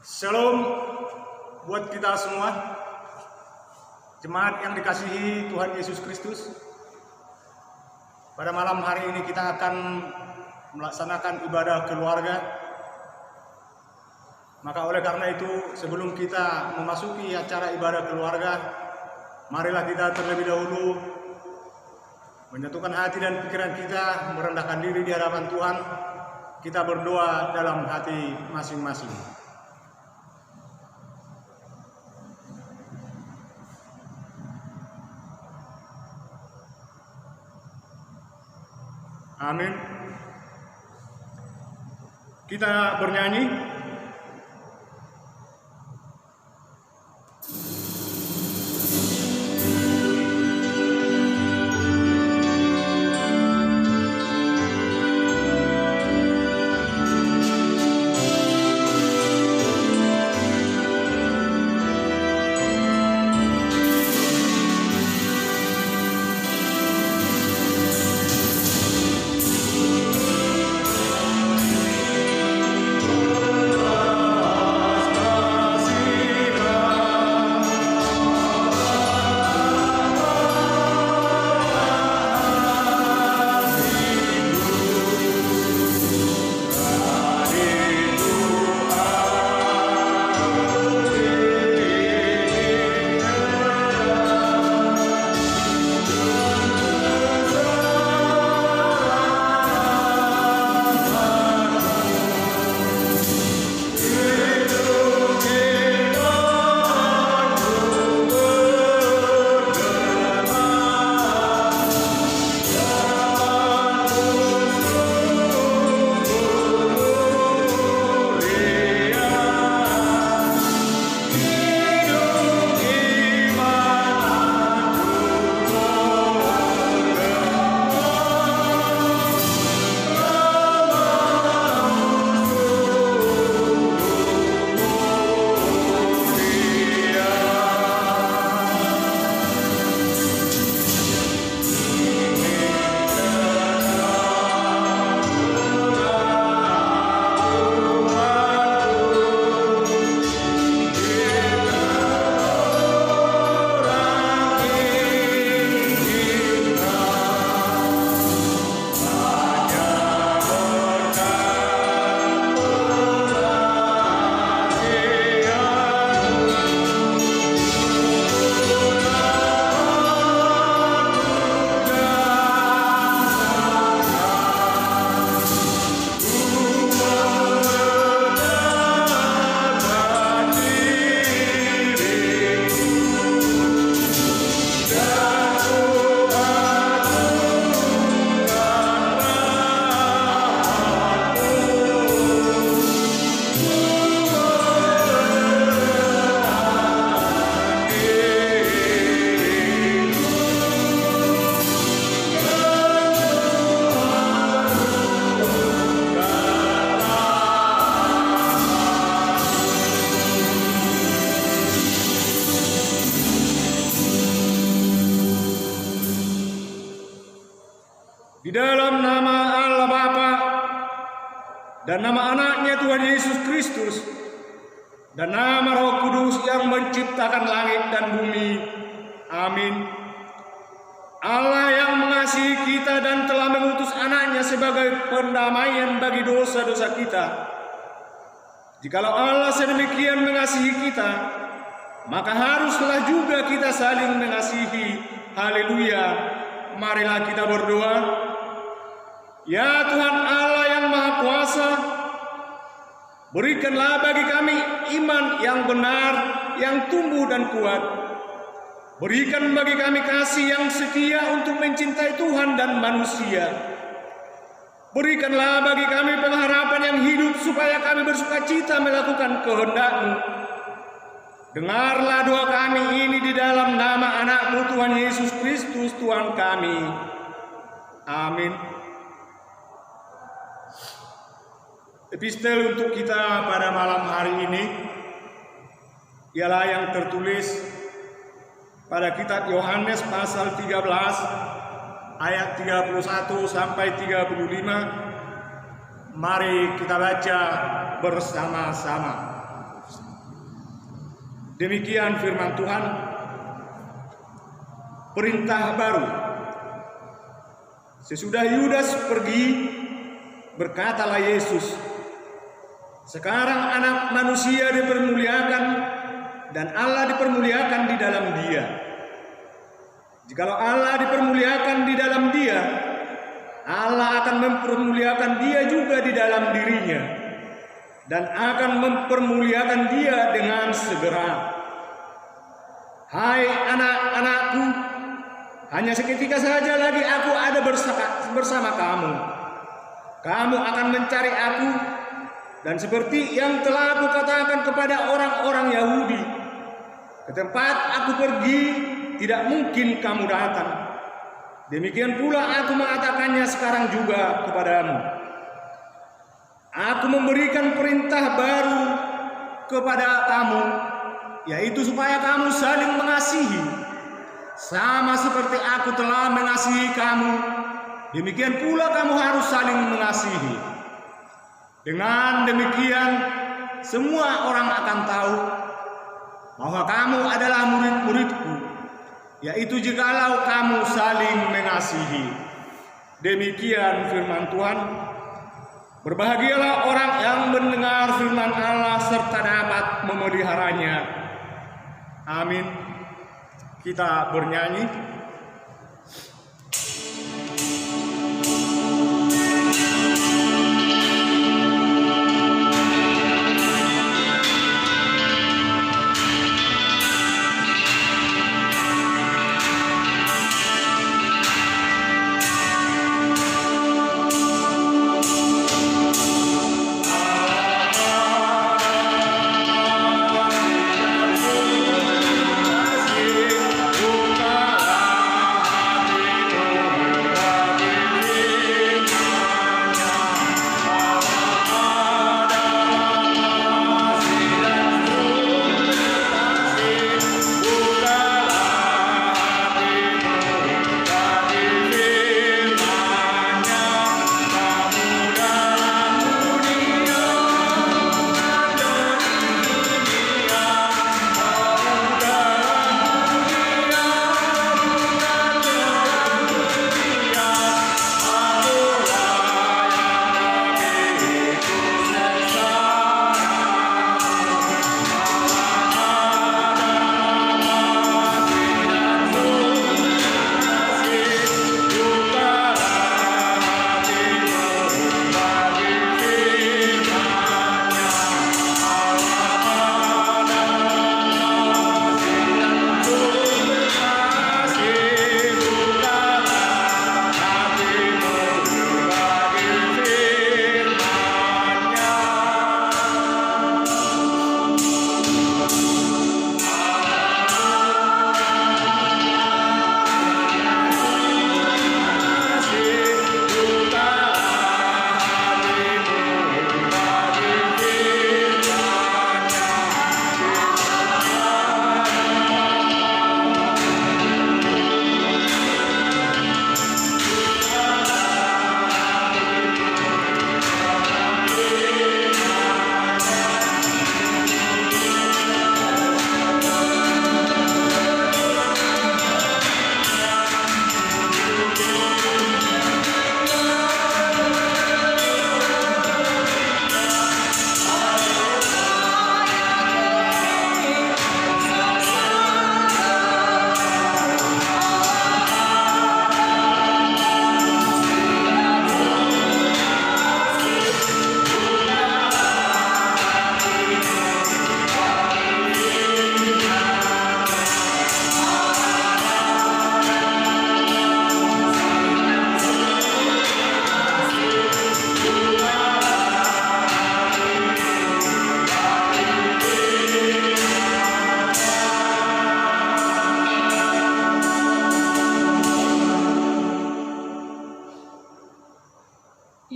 Shalom buat kita semua, jemaat yang dikasihi Tuhan Yesus Kristus. Pada malam hari ini kita akan melaksanakan ibadah keluarga. Maka oleh karena itu, sebelum kita memasuki acara ibadah keluarga, marilah kita terlebih dahulu menyatukan hati dan pikiran kita, merendahkan diri di hadapan Tuhan. Kita berdoa dalam hati masing-masing. Amin. Kita bernyanyi. Di dalam nama Allah Bapa dan nama anaknya Tuhan Yesus Kristus dan nama Roh Kudus yang menciptakan langit dan bumi. Amin. Allah yang mengasihi kita dan telah mengutus anaknya sebagai pendamaian bagi dosa-dosa kita. Jikalau Allah sedemikian mengasihi kita, maka haruslah juga kita saling mengasihi. Haleluya. Marilah kita berdoa. Ya Tuhan Allah yang Maha Kuasa, berikanlah bagi kami iman yang benar, yang tumbuh dan kuat. Berikan bagi kami kasih yang setia untuk mencintai Tuhan dan manusia. Berikanlah bagi kami pengharapan yang hidup supaya kami bersukacita melakukan kehendak-Mu. Dengarlah doa kami ini di dalam nama anak-Mu Tuhan Yesus Kristus Tuhan kami. Amin. Epistel untuk kita pada malam hari ini ialah yang tertulis pada kitab Yohanes pasal 13 ayat 31 sampai 35. Mari kita baca bersama-sama. Demikian firman Tuhan. Perintah baru. Sesudah Yudas pergi, berkatalah Yesus, sekarang Anak Manusia dipermuliakan dan Allah dipermuliakan di dalam Dia. Jikalau Allah dipermuliakan di dalam Dia, Allah akan mempermuliakan Dia juga di dalam dirinya dan akan mempermuliakan Dia dengan segera. Hai anak-anakku, hanya seketika saja lagi aku ada bersama kamu. Kamu akan mencari aku, dan seperti yang telah aku katakan kepada orang-orang Yahudi, ke tempat aku pergi tidak mungkin kamu datang. Demikian pula aku mengatakannya sekarang juga kepadamu. Aku memberikan perintah baru kepada kamu, yaitu supaya kamu saling mengasihi. Sama seperti aku telah mengasihi kamu, demikian pula kamu harus saling mengasihi. Dengan demikian, semua orang akan tahu bahwa kamu adalah murid-muridku, yaitu jikalau kamu saling mengasihi. Demikian firman Tuhan. Berbahagialah orang yang mendengar firman Allah serta dapat memeliharanya. Amin. Kita bernyanyi.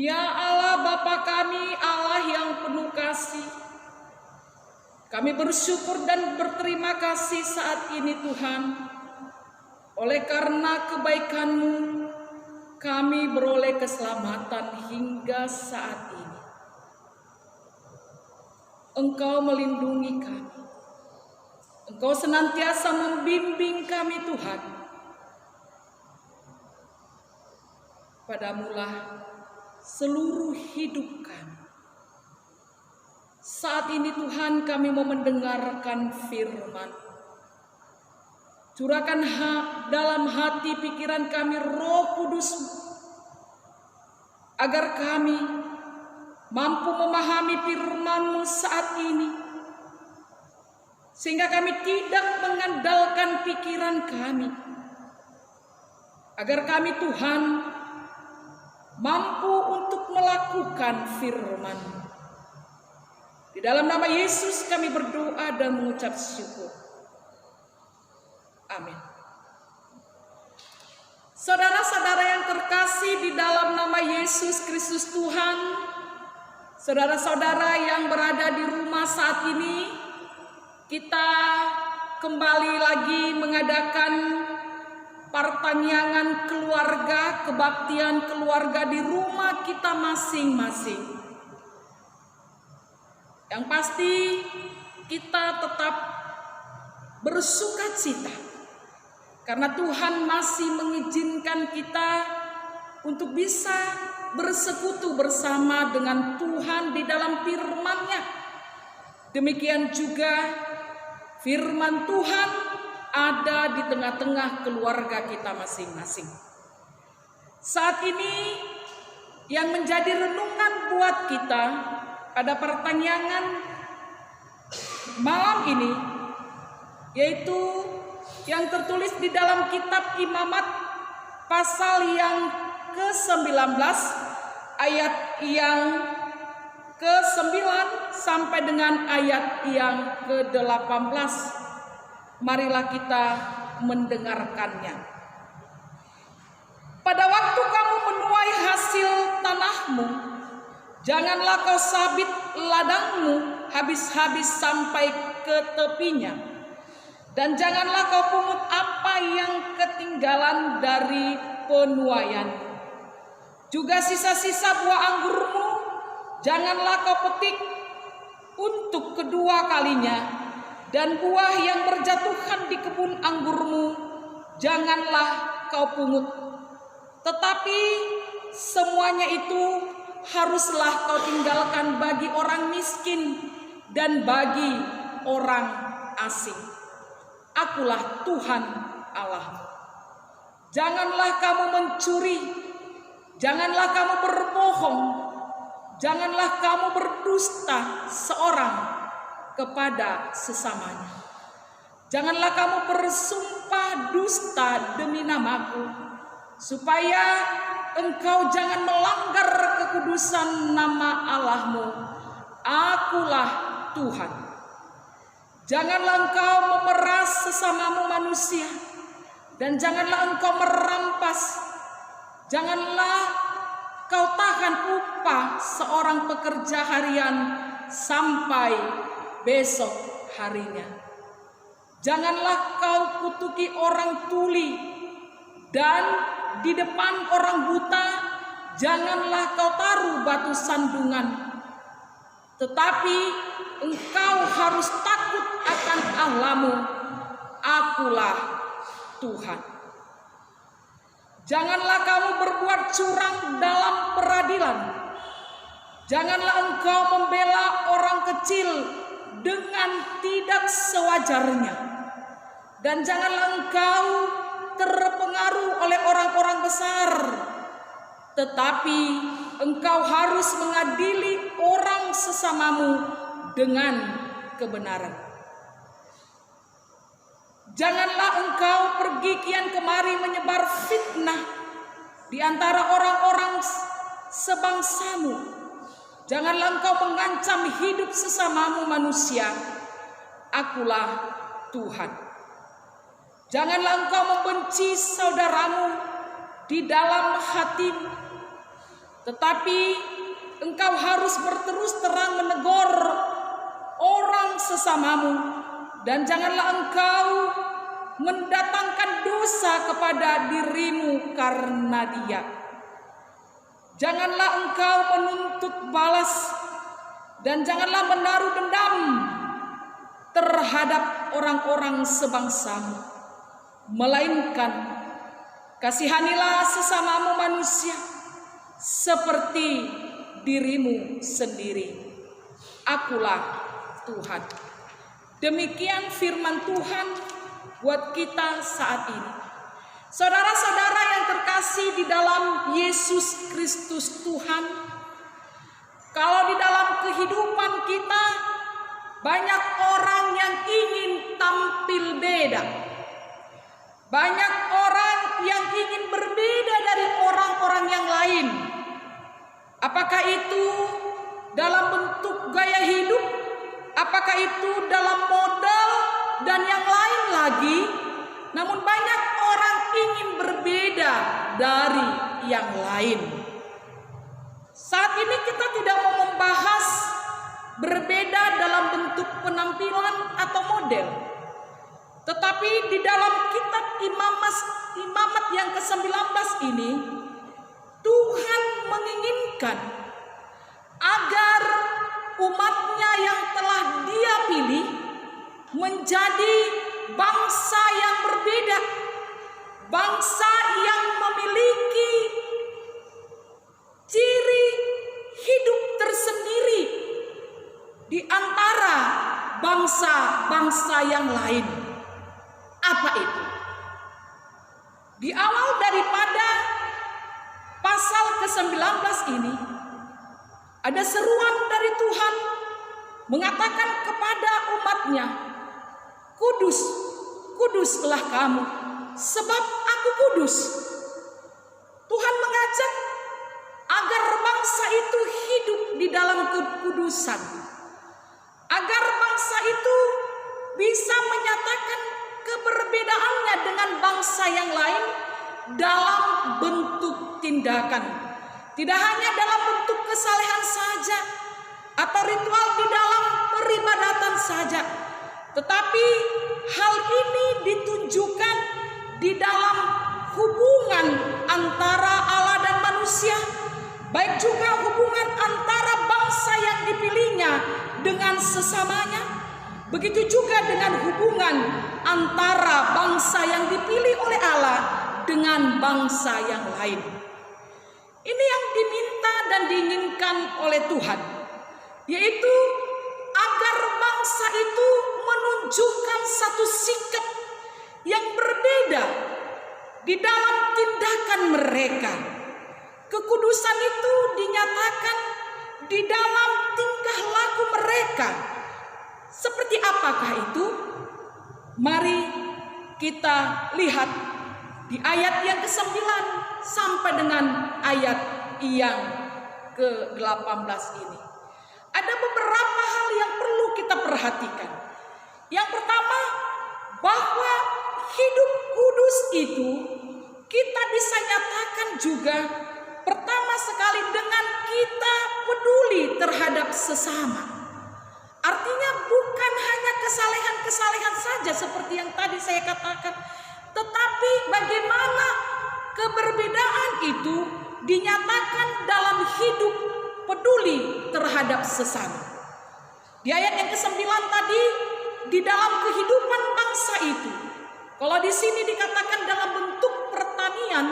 Ya Allah Bapa kami, Allah yang penuh kasih, kami bersyukur dan berterima kasih saat ini Tuhan. Oleh karena kebaikan-Mu, kami beroleh keselamatan hingga saat ini. Engkau melindungi kami, Engkau senantiasa membimbing kami Tuhan. Padamulah seluruh hidup kami. Saat ini Tuhan kami mau mendengarkan firman. Curahkan dalam hati pikiran kami Roh Kudus, agar kami mampu memahami firman-Mu saat ini, sehingga kami tidak mengandalkan pikiran kami, agar kami Tuhan mampu untuk melakukan firman-Mu. Di dalam nama Yesus kami berdoa dan mengucap syukur. Amin. Saudara-saudara yang terkasih di dalam nama Yesus Kristus Tuhan, saudara-saudara yang berada di rumah saat ini, kita kembali lagi mengadakan pertanyaan keluarga, kebaktian keluarga di rumah kita masing-masing. Yang pasti kita tetap bersukacita karena Tuhan masih mengizinkan kita untuk bisa bersekutu bersama dengan Tuhan di dalam firman-Nya. Demikian juga firman Tuhan ada di tengah-tengah keluarga kita masing-masing. Saat ini yang menjadi renungan buat kita pada pertanyaan malam ini, yaitu yang tertulis di dalam kitab Imamat pasal yang ke-19 ayat yang ke-9 sampai dengan ayat yang ke-18. Marilah kita mendengarkannya. Pada waktu kamu menuai hasil tanahmu, janganlah kau sabit ladangmu habis-habis sampai ke tepinya, dan janganlah kau pungut apa yang ketinggalan dari penuaian. Juga sisa-sisa buah anggurmu janganlah kau petik untuk kedua kalinya, dan buah yang berjatuhan di kebun anggurmu janganlah kau pungut. Tetapi semuanya itu haruslah kau tinggalkan bagi orang miskin dan bagi orang asing. Akulah Tuhan Allahmu. Janganlah kamu mencuri, janganlah kamu berbohong, janganlah kamu berdusta seorang kepada sesamanya. Janganlah kamu bersumpah dusta demi namaku, supaya engkau jangan melanggar kekudusan nama Allahmu. Akulah Tuhan. Janganlah engkau memeras sesamamu manusia, dan janganlah engkau merampas. Janganlah kau tahan upah seorang pekerja harian sampai besok harinya. Janganlah kau kutuki orang tuli, dan di depan orang buta janganlah kau taruh batu sandungan. Tetapi engkau harus takut akan Allahmu. Akulah Tuhan. Janganlah kamu berbuat curang dalam peradilan. Janganlah engkau membela orang kecil dengan tidak sewajarnya. Dan janganlah engkau terpengaruh oleh orang-orang besar, tetapi engkau harus mengadili orang sesamamu dengan kebenaran. Janganlah engkau pergi kian kemari menyebar fitnah di antara orang-orang sebangsamu. Janganlah engkau mengancam hidup sesamamu manusia. Akulah Tuhan. Janganlah engkau membenci saudaramu di dalam hatimu, tetapi engkau harus berterus terang menegur orang sesamamu, dan janganlah engkau mendatangkan dosa kepada dirimu karena dia. Janganlah engkau menuntut balas, dan janganlah menaruh dendam, terhadap orang-orang sebangsamu, melainkan kasihanilah sesamamu manusia seperti dirimu sendiri. Akulah Tuhan. Demikian firman Tuhan buat kita saat ini. Saudara-saudara yang terkasih di dalam Yesus Kristus Tuhan, kalau di dalam kehidupan kita banyak orang yang ingin tampil beda, banyak orang yang ingin berbeda dari orang-orang yang lain. Apakah itu dalam bentuk gaya hidup, apakah itu dalam modal dan yang lain lagi. Namun banyak orang ingin berbeda dari yang lain. Saat ini kita tidak mau membahas berbeda dalam bentuk penampilan atau model. Tetapi di dalam kitab Imamat yang ke-19 ini, Tuhan menginginkan agar umatnya yang telah Dia pilih menjadi bangsa yang berbeda, bangsa yang memiliki ciri hidup tersendiri di antara bangsa-bangsa yang lain. Apa itu? Di awal daripada pasal ke-19 ini, ada seruan dari Tuhan mengatakan kepada umatnya, "Kudus, kuduslah kamu, sebab aku kudus." Tuhan mengajak agar bangsa itu hidup di dalam kekudusan, agar bangsa itu bisa menyatakan keberbedaannya dengan bangsa yang lain dalam bentuk tindakan, tidak hanya dalam bentuk kesalehan saja atau ritual di dalam peribadatan saja, tetapi hal ini ditunjukkan di dalam hubungan antara Allah dan manusia, baik juga hubungan antara bangsa yang dipilihnya dengan sesamanya, begitu juga dengan hubungan antara bangsa yang dipilih oleh Allah dengan bangsa yang lain. Ini yang diminta dan diinginkan oleh Tuhan, yaitu agar bangsa itu menunjukkan satu sikap yang berbeda di dalam tindakan mereka. Kekudusan itu dinyatakan di dalam tingkah laku mereka. Seperti apakah itu? Mari kita lihat di ayat yang ke-9 sampai dengan ayat yang ke-18 ini. Ada beberapa hal yang perlu kita perhatikan. Yang pertama, bahwa hidup kudus itu kita bisa nyatakan juga pertama sekali dengan kita peduli terhadap sesama. Artinya bukan hanya kesalehan-kesalehan saja seperti yang tadi saya katakan, tetapi bagaimana keberbedaan itu dinyatakan dalam hidup peduli terhadap sesama. Di ayat yang ke-9 tadi, di dalam kehidupan bangsa itu, kalau di sini dikatakan dalam bentuk pertanian,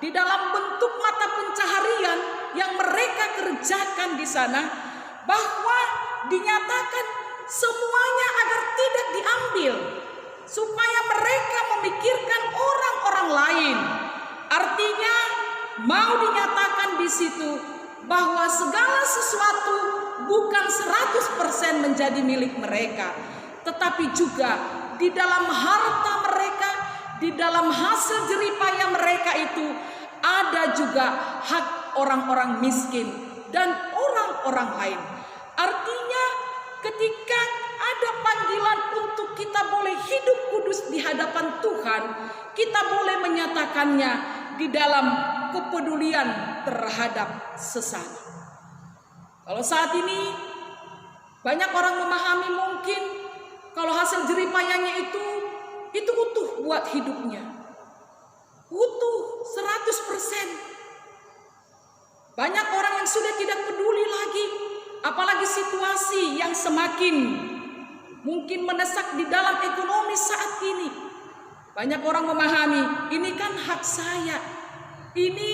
di dalam bentuk mata pencaharian yang mereka kerjakan di sana, bahwa dinyatakan semuanya agar tidak diambil, supaya mereka memikirkan orang-orang lain. Artinya mau dinyatakan di situ bahwa segala sesuatu bukan 100% menjadi milik mereka, tetapi juga di dalam harta mereka, di dalam hasil jeripaya mereka itu ada juga hak orang-orang miskin dan orang-orang lain. Artinya ketika ada panggilan untuk kita boleh hidup kudus di hadapan Tuhan, kita boleh menyatakannya di dalam kepedulian terhadap sesama. Kalau saat ini banyak orang memahami mungkin kalau hasil jeripayanya itu utuh buat hidupnya, utuh 100%. Banyak orang yang sudah tidak peduli lagi, apalagi situasi yang semakin mungkin mendesak di dalam ekonomi saat ini. Banyak orang memahami, ini kan hak saya, ini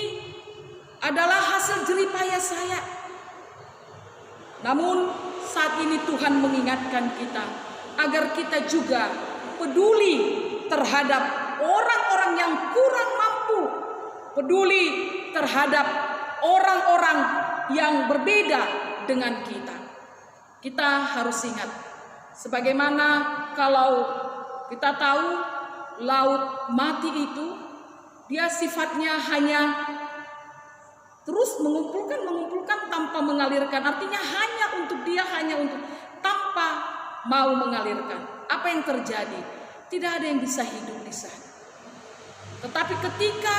adalah hasil jeripaya saya. Namun saat ini Tuhan mengingatkan kita agar kita juga peduli terhadap orang-orang yang kurang mampu, peduli terhadap orang-orang yang berbeda dengan kita. Kita harus ingat, sebagaimana kalau kita tahu laut mati itu, dia sifatnya hanya terus mengumpulkan tanpa mengalirkan. Artinya hanya untuk tanpa mau mengalirkan. Apa yang terjadi? Tidak ada yang bisa hidup di sana. Tetapi ketika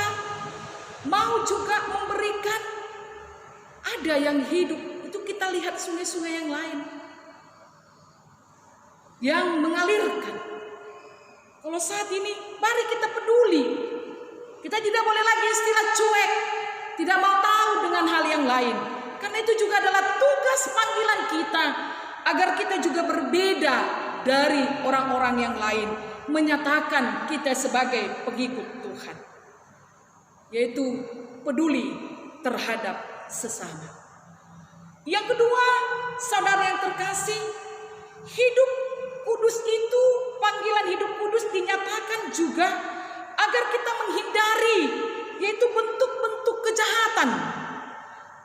mau juga memberikan, ada yang hidup. Itu kita lihat sungai-sungai yang lain yang mengalirkan. Kalau saat ini, mari kita peduli. Kita tidak boleh lagi istilah cuek, tidak mau tahu dengan hal yang lain. Karena itu juga adalah tugas panggilan kita, agar kita juga berbeda dari orang-orang yang lain, menyatakan kita sebagai pengikut Tuhan, yaitu peduli terhadap sesama. Yang kedua, saudara yang terkasih, hidup kudus itu, panggilan hidup kudus dinyatakan juga agar kita menghindari, yaitu bentuk-bentuk kejahatan,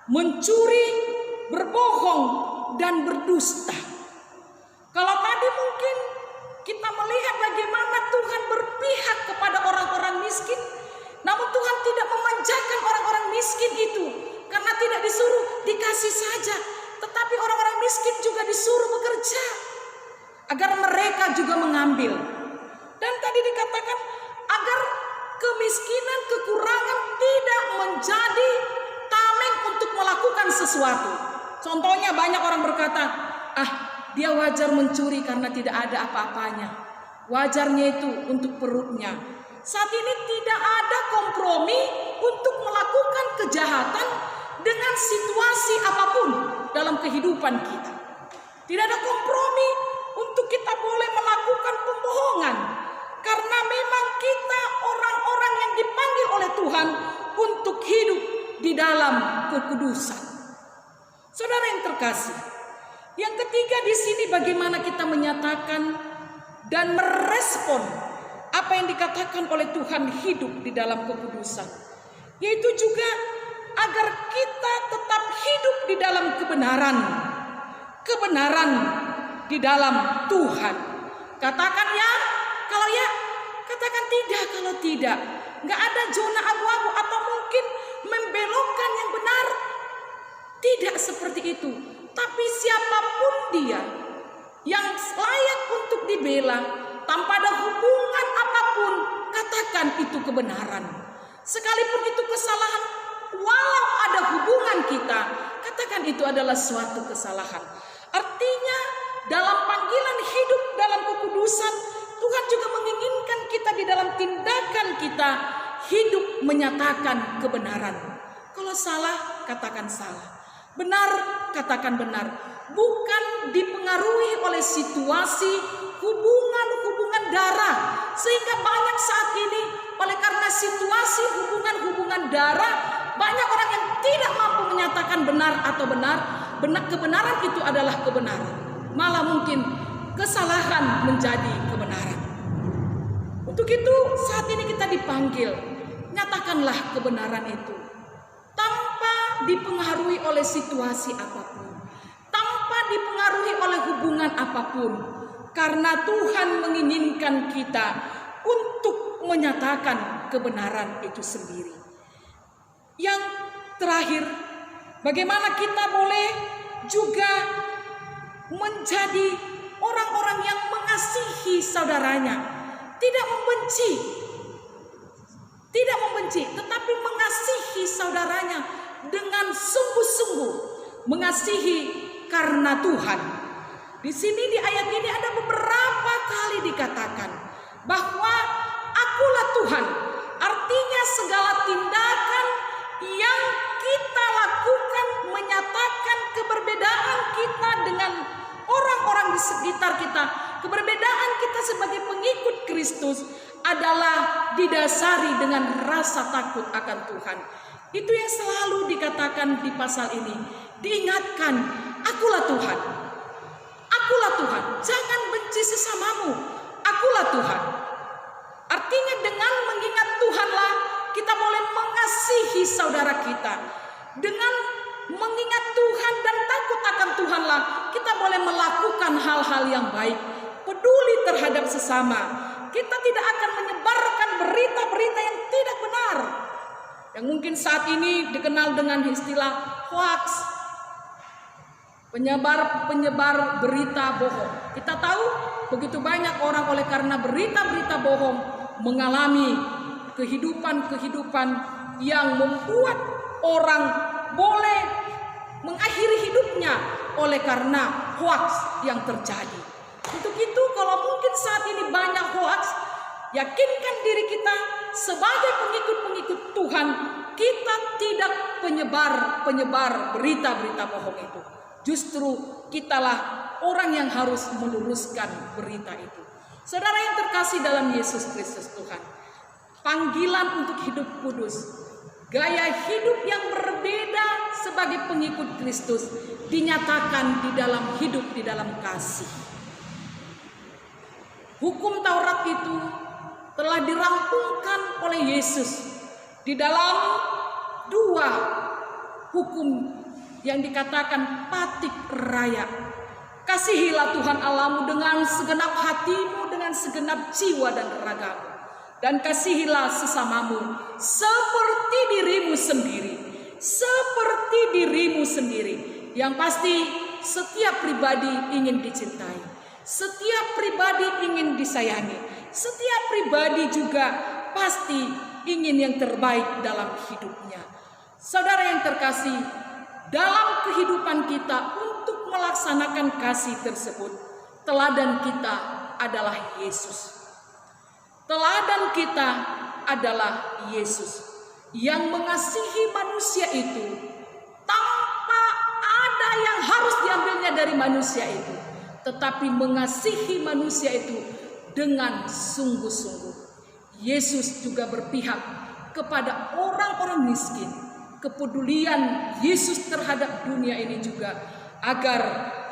mencuri, berbohong, dan berdusta. Kalau tadi mungkin kita melihat bagaimana Tuhan berpihak kepada orang-orang miskin, namun Tuhan tidak memanjakan orang-orang miskin itu, karena tidak disuruh dikasih saja, tetapi orang-orang miskin juga disuruh bekerja, agar mereka juga mengambil. Dan tadi dikatakan agar kemiskinan, kekurangan tidak menjadi tameng untuk melakukan sesuatu. Contohnya banyak orang berkata, dia wajar mencuri karena tidak ada apa-apanya. Wajarnya itu untuk perutnya. Saat ini tidak ada kompromi untuk melakukan kejahatan dengan situasi apapun dalam kehidupan kita. Tidak ada kompromi untuk kita boleh melakukan pembohongan, karena memang kita orang-orang yang dipanggil oleh Tuhan untuk hidup di dalam kekudusan. Saudara yang terkasih, yang ketiga di sini bagaimana kita menyatakan dan merespon apa yang dikatakan oleh Tuhan hidup di dalam kekudusan, yaitu juga agar kita tetap hidup di dalam kebenaran di dalam Tuhan. Katakan ya, kalau ya, katakan tidak kalau tidak. Nggak ada zona abu-abu atau mungkin membelokkan yang benar. Tidak seperti itu. Tapi siapapun dia yang layak untuk dibela, tanpa ada hubungan apapun, katakan itu kebenaran. Sekalipun itu kesalahan, walau ada hubungan kita, katakan itu adalah suatu kesalahan. Artinya dalam panggilan hidup dalam kekudusan, Tuhan juga menginginkan kita di dalam tindakan kita hidup menyatakan kebenaran. Kalau salah, katakan salah. Benar, katakan benar. Bukan dipengaruhi oleh situasi hubungan-hubungan darah. Sehingga banyak saat ini oleh karena situasi hubungan-hubungan darah, banyak orang yang tidak mampu menyatakan benar atau benar. Kebenaran itu adalah kebenaran. Malah mungkin kesalahan menjadi kebenaran. Untuk itu saat ini kita dipanggil, nyatakanlah kebenaran itu tanpa dipengaruhi oleh situasi apapun, tanpa dipengaruhi oleh hubungan apapun, karena Tuhan menginginkan kita untuk menyatakan kebenaran itu sendiri. Yang terakhir, bagaimana kita boleh juga menjadi orang-orang yang mengasihi saudaranya, tidak membenci, tetapi mengasihi saudaranya dengan sungguh-sungguh, mengasihi karena Tuhan. Di sini di ayat ini ada beberapa kali dikatakan bahwa akulah Tuhan. Artinya segala tindakan yang kita lakukan menyatakan keberbedaan kita dengan orang-orang di sekitar kita Kristus adalah didasari dengan rasa takut akan Tuhan. Itu yang selalu dikatakan di pasal ini. Diingatkan, akulah Tuhan. Akulah Tuhan. Jangan benci sesamamu. Akulah Tuhan. Artinya dengan mengingat Tuhanlah kita boleh mengasihi saudara kita. Dengan mengingat Tuhan dan takut akan Tuhanlah kita boleh melakukan hal-hal yang baik. Peduli terhadap sesama. Kita tidak akan menyebarkan berita-berita yang tidak benar. Yang mungkin saat ini dikenal dengan istilah hoax. Penyebar berita bohong. Kita tahu begitu banyak orang oleh karena berita-berita bohong mengalami kehidupan yang membuat orang boleh mengakhiri hidupnya oleh karena hoax yang terjadi. Untuk itu kalau mungkin saat ini banyak hoax, yakinkan diri kita sebagai pengikut-pengikut Tuhan, kita tidak penyebar berita-berita bohong itu. Justru kitalah orang yang harus meluruskan berita itu. Saudara yang terkasih dalam Yesus Kristus Tuhan, panggilan untuk hidup kudus, gaya hidup yang berbeda sebagai pengikut Kristus dinyatakan di dalam hidup di dalam kasih. Hukum Taurat itu telah dirampungkan oleh Yesus di dalam 2 hukum yang dikatakan patik raya. Kasihilah Tuhan Allahmu dengan segenap hatimu, dengan segenap jiwa dan ragamu. Dan kasihilah sesamamu seperti dirimu sendiri. Seperti dirimu sendiri. Yang pasti setiap pribadi ingin dicintai. Setiap pribadi ingin disayangi. Setiap pribadi juga pasti ingin yang terbaik dalam hidupnya. Saudara yang terkasih, dalam kehidupan kita untuk melaksanakan kasih tersebut, teladan kita adalah Yesus. Teladan kita adalah Yesus yang mengasihi manusia itu tanpa ada yang harus diambilnya dari manusia itu, tetapi mengasihi manusia itu dengan sungguh-sungguh. Yesus juga berpihak kepada orang-orang miskin. Kepedulian Yesus terhadap dunia ini juga agar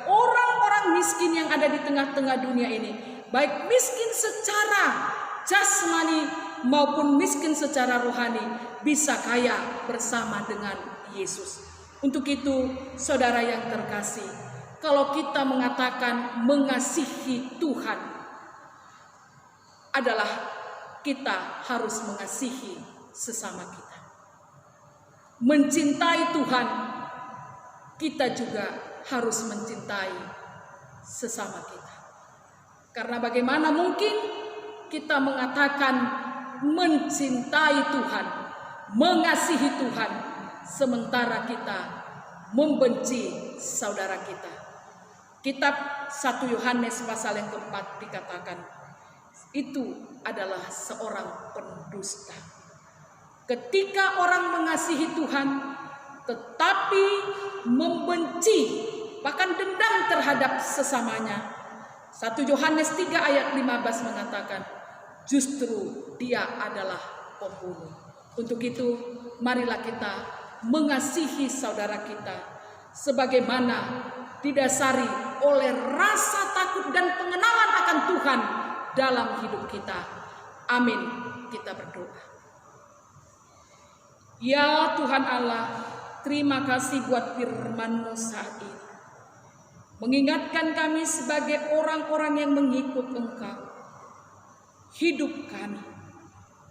orang-orang miskin yang ada di tengah-tengah dunia ini, baik miskin secara jasmani maupun miskin secara rohani, bisa kaya bersama dengan Yesus. Untuk itu, saudara yang terkasih, kalau kita mengatakan mengasihi Tuhan adalah kita harus mengasihi sesama kita. Mencintai Tuhan, kita juga harus mencintai sesama kita. Karena bagaimana mungkin kita mengatakan mencintai Tuhan, mengasihi Tuhan, sementara kita membenci saudara kita. Kitab 1 Yohanes pasal yang keempat dikatakan, itu adalah seorang pendusta. Ketika orang mengasihi Tuhan tetapi membenci, bahkan dendam terhadap sesamanya, 1 Yohanes 3 ayat 15 mengatakan, justru dia adalah pembunuh. Untuk itu, marilah kita mengasihi saudara kita sebagaimana didasari oleh rasa takut dan pengenalan akan Tuhan dalam hidup kita. Amin. Kita berdoa. Ya Tuhan Allah, terima kasih buat firman-Mu saat ini. Mengingatkan kami sebagai orang-orang yang mengikut Engkau. Hidup kami,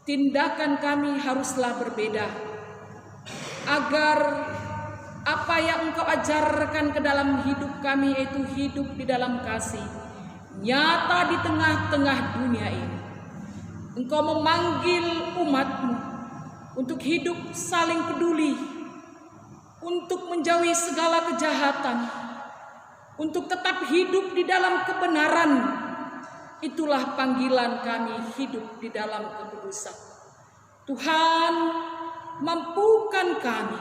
tindakan kami haruslah berbeda. Agar apa yang Engkau ajarkan ke dalam hidup kami, yaitu hidup di dalam kasih, nyata di tengah-tengah dunia ini. Engkau memanggil umat-Mu untuk hidup saling peduli, untuk menjauhi segala kejahatan, untuk tetap hidup di dalam kebenaran. Itulah panggilan kami hidup di dalam kekudusan. Tuhan, mampukan kami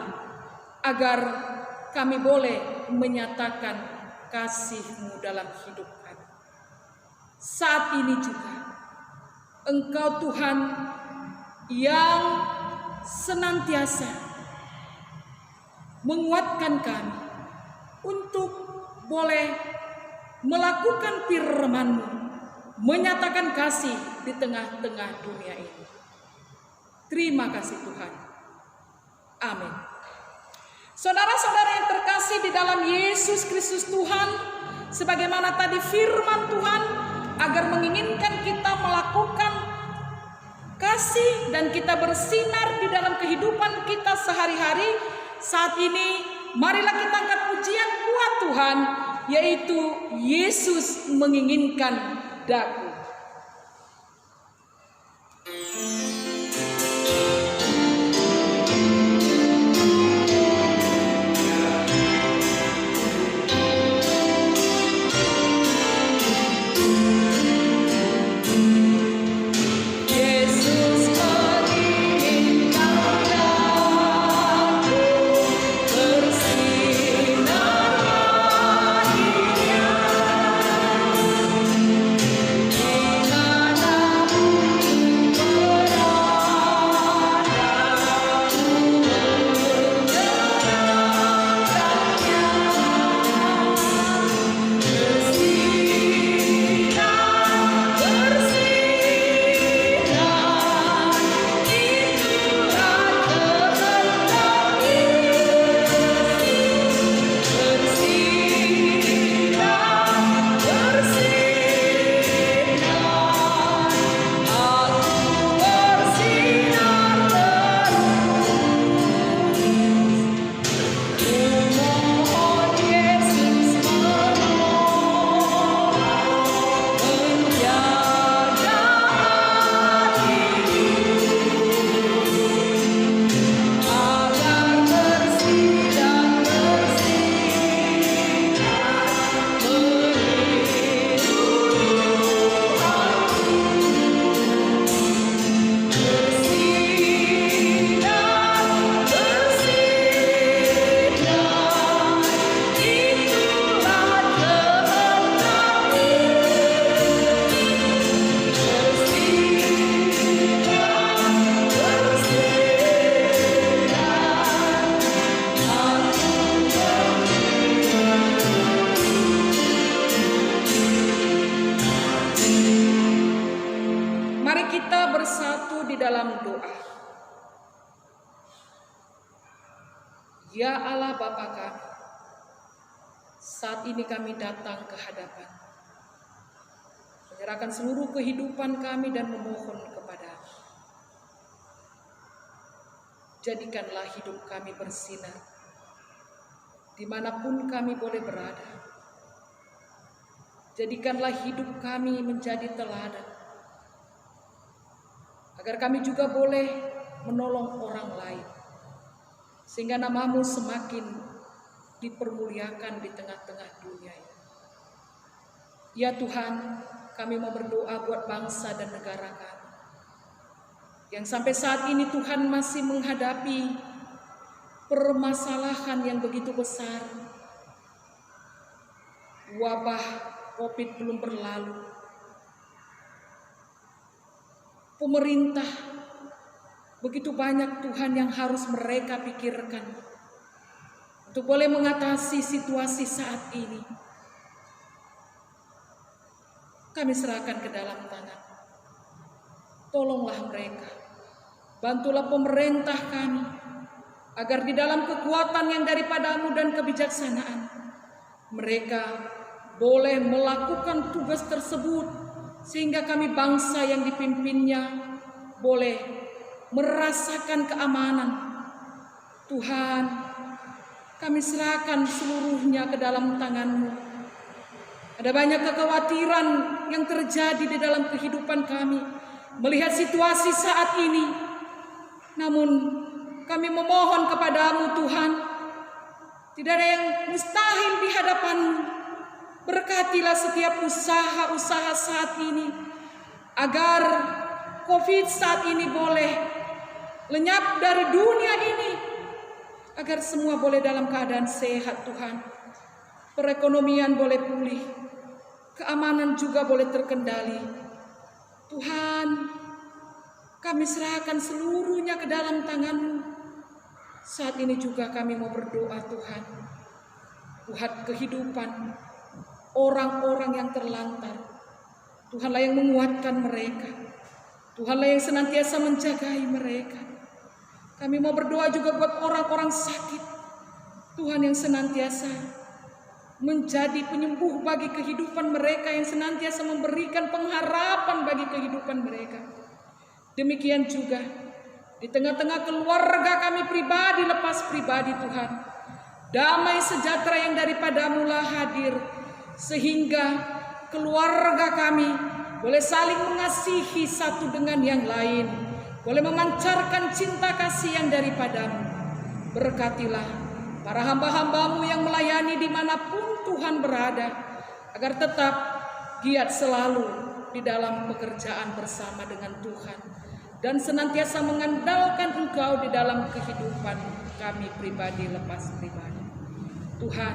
agar kami boleh menyatakan kasih-Mu dalam hidup kami. Saat ini juga Engkau Tuhan yang senantiasa menguatkan kami untuk boleh melakukan firman-Mu, menyatakan kasih di tengah-tengah dunia ini. Terima kasih Tuhan. Amin. Saudara-saudara yang terkasih di dalam Yesus Kristus Tuhan, sebagaimana tadi firman Tuhan agar menginginkan kita melakukan kasih dan kita bersinar di dalam kehidupan kita sehari-hari. Saat ini marilah kita angkat pujian buat Tuhan, yaitu Yesus menginginkan daku. Dalam doa. Ya Allah Bapa kami, saat ini kami datang ke hadapan, menyerahkan seluruh kehidupan kami dan memohon kepada-Mu. Jadikanlah hidup kami bersinar, dimanapun kami boleh berada. Jadikanlah hidup kami menjadi teladan, agar kami juga boleh menolong orang lain, sehingga nama-Mu semakin dipermuliakan di tengah-tengah dunia ini. Ya Tuhan, kami mau berdoa buat bangsa dan negara kami, yang sampai saat ini Tuhan masih menghadapi permasalahan yang begitu besar. Wabah COVID belum berlalu. Pemerintah begitu banyak Tuhan yang harus mereka pikirkan untuk boleh mengatasi situasi saat ini. Kami serahkan ke dalam tangan. Tolonglah mereka, bantulah pemerintah kami, agar di dalam kekuatan yang daripada-Mu dan kebijaksanaan, mereka boleh melakukan tugas tersebut, sehingga kami bangsa yang dipimpinnya boleh merasakan keamanan. Tuhan, kami serahkan seluruhnya ke dalam tangan-Mu. Ada banyak kekhawatiran yang terjadi di dalam kehidupan kami melihat situasi saat ini. Namun kami memohon kepada-Mu Tuhan, tidak ada yang mustahil di hadapan-Mu. Berkatilah setiap usaha-usaha saat ini, agar COVID saat ini boleh lenyap dari dunia ini, agar semua boleh dalam keadaan sehat Tuhan. Perekonomian boleh pulih, keamanan juga boleh terkendali. Tuhan, Kami serahkan seluruhnya ke dalam tangan-Mu. Saat ini juga kami mau berdoa Tuhan. Tuhan kehidupan orang-orang yang terlantar. Tuhanlah yang menguatkan mereka. Tuhanlah yang senantiasa menjagai mereka. Kami mau berdoa juga buat orang-orang sakit. Tuhan yang senantiasa menjadi penyembuh bagi kehidupan mereka, yang senantiasa memberikan pengharapan bagi kehidupan mereka. Demikian juga di tengah-tengah keluarga kami pribadi lepas pribadi Tuhan. Damai sejahtera yang daripada-Mu lah hadir, sehingga keluarga kami boleh saling mengasihi satu dengan yang lain, boleh memancarkan cinta kasih yang daripada-Mu. Berkatilah para hamba-hamba-Mu yang melayani dimanapun Tuhan berada, agar tetap giat selalu di dalam pekerjaan bersama dengan Tuhan, dan senantiasa mengandalkan Engkau di dalam kehidupan kami pribadi lepas pribadi. Tuhan,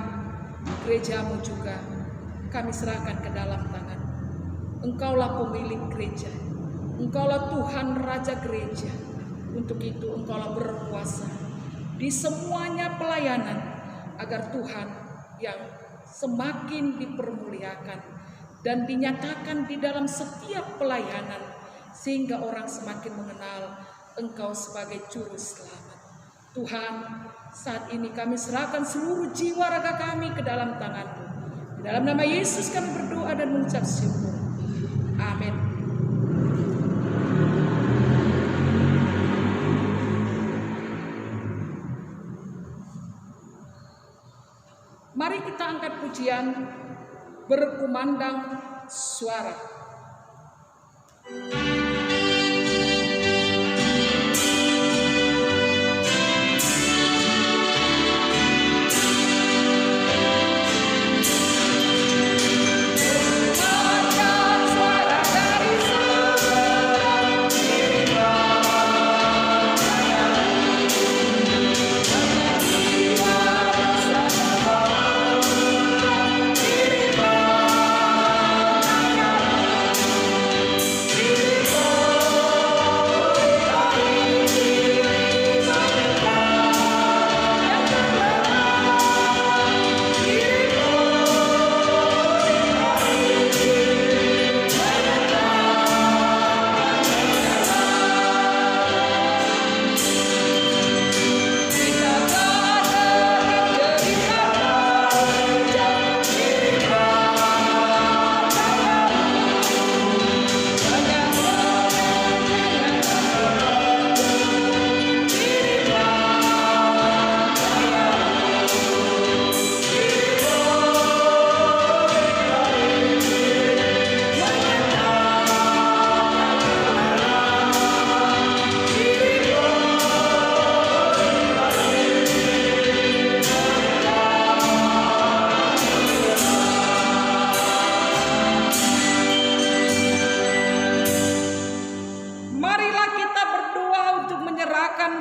gereja-Mu juga kami serahkan ke dalam tangan. Engkaulah pemilik gereja, Engkaulah Tuhan Raja gereja. Untuk itu Engkaulah berkuasa di semuanya pelayanan, agar Tuhan yang semakin dipermuliakan dan dinyatakan di dalam setiap pelayanan, sehingga orang semakin mengenal Engkau sebagai Juru Selamat. Tuhan, saat ini kami serahkan seluruh jiwa raga kami ke dalam tangan-Mu. Di dalam nama Yesus kami berdoa dan mengucap syukur. Amin. Mari kita angkat pujian berkumandang suara.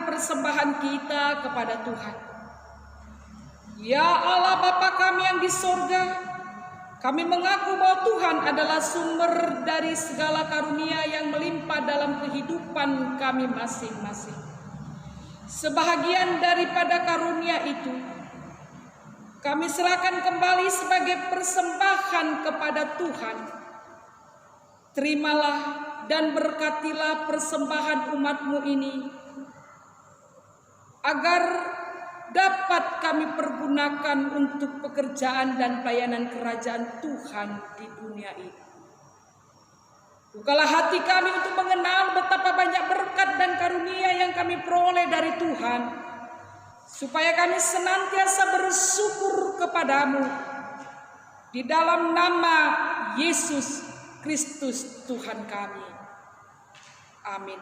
Persembahan kita kepada Tuhan. Ya Allah Bapa kami yang di sorga, kami mengaku bahwa Tuhan adalah sumber dari segala karunia yang melimpah dalam kehidupan kami masing-masing. Sebahagian daripada karunia itu kami serahkan kembali sebagai persembahan kepada Tuhan. Terimalah dan berkatilah persembahan umat-Mu ini, agar dapat kami pergunakan untuk pekerjaan dan pelayanan kerajaan Tuhan di dunia ini. Bukalah hati kami untuk mengenal betapa banyak berkat dan karunia yang kami peroleh dari Tuhan, supaya kami senantiasa bersyukur kepada-Mu. Di dalam nama Yesus Kristus Tuhan kami. Amin.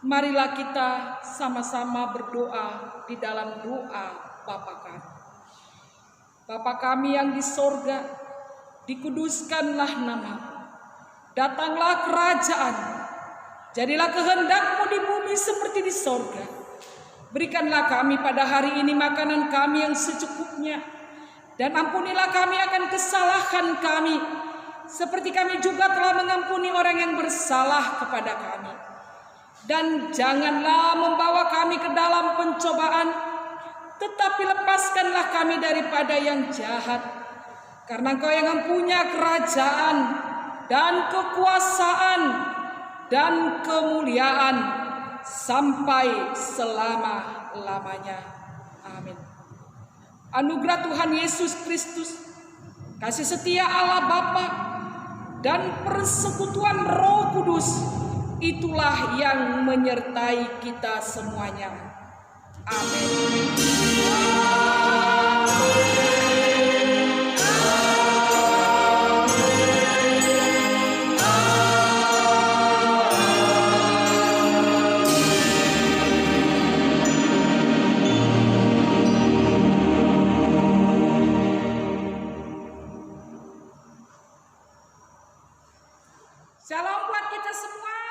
Marilah kita sama-sama berdoa di dalam doa Bapa kami. Bapa kami yang di sorga, dikuduskanlah nama-Mu. Datanglah kerajaan, jadilah kehendak-Mu di bumi seperti di sorga. Berikanlah kami pada hari ini makanan kami yang secukupnya, dan ampunilah kami akan kesalahan kami, seperti kami juga telah mengampuni orang yang bersalah kepada kami. Dan janganlah membawa kami ke dalam pencobaan, tetapi lepaskanlah kami daripada yang jahat. Karena Engkau yang mempunyai kerajaan dan kekuasaan dan kemuliaan sampai selama-lamanya. Amin. Anugerah Tuhan Yesus Kristus, kasih setia Allah Bapa, dan persekutuan Roh Kudus, itulah yang menyertai kita semuanya. Amin. Shalom buat kita semua.